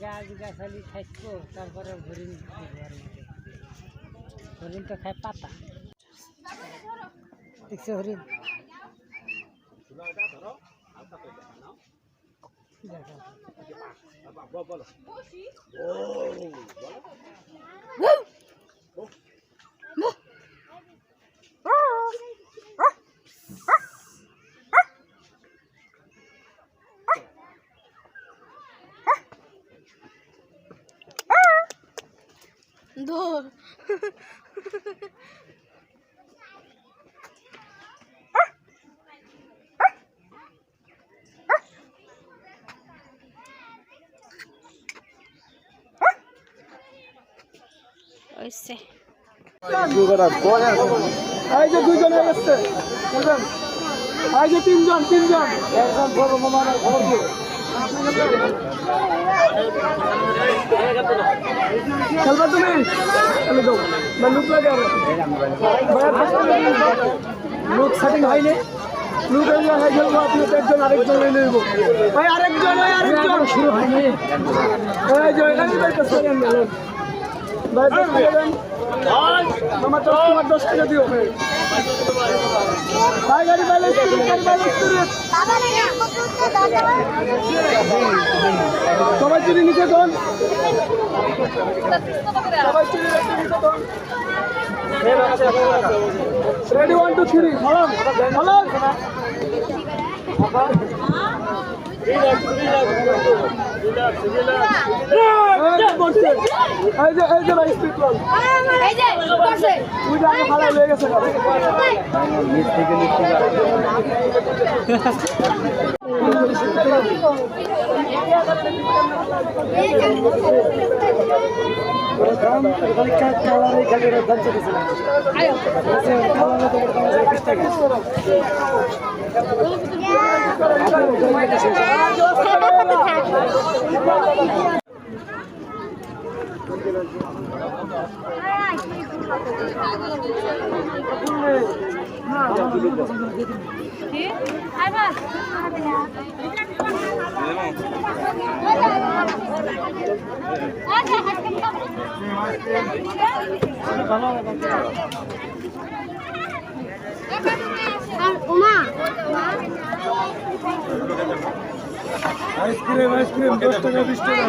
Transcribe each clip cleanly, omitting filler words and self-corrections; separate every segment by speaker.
Speaker 1: গাছ গাছালি থাকবো তারপরে হরিণ হরিণ তো খায় পাতা দেখছে হরিণ
Speaker 2: ধর ওইসে
Speaker 3: এই যে দুইজন হয়ে গেছে এই যে তিনজন একজন বড় মামার খবর দিও খেলবা তুমি খেলে দাও না লুক লাগে আর লুক সেটিং হয়নি লুক হয়ে গেল আপনি একজন আরেকজন নিয়ে নেব ভাই আরেকজন শুরু হয়নি এই যে এখানে বাইতে গেল মামা তোমার 10 টাকা দিও ভাই গাড়ি ব্যালেন্স সবাই চুরি নিচে দন সবাই চুরি নিচে দন রেডি 1 2 3 হলো এই যে ভাই স্পিড বল এই যে করছে তুই আগে ভালো হয়ে গেছে নিচ থেকে আইসক্রিম 10 টাকা 20 টাকা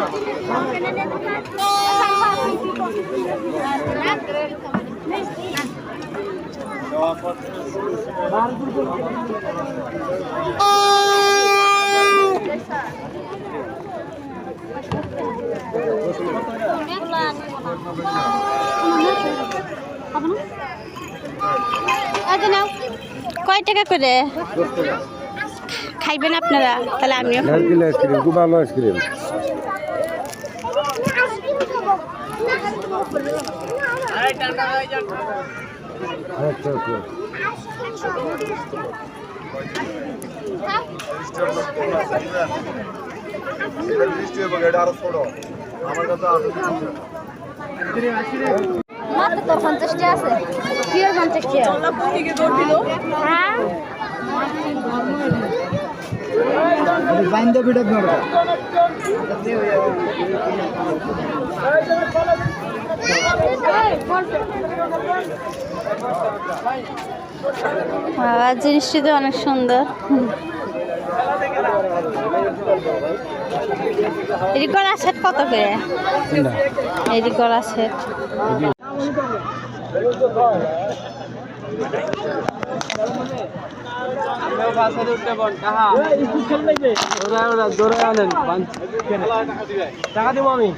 Speaker 2: কয় টাকা করে খাইবেন আপনারা তাহলে আমিও
Speaker 3: আইসক্রিম খুব ভালো আইসক্রিম
Speaker 2: মাত্র 50 টাকা আছে কি 50 টাকা চল্লাপুর থেকে দৌড় দিল হ্যাঁ
Speaker 3: বাইন্দা ভিডিও করো
Speaker 2: জিনিসটি তো অনেক সুন্দর এটি গলা সেট কত করে এটি গলা সেট
Speaker 3: টাকা দিব আমি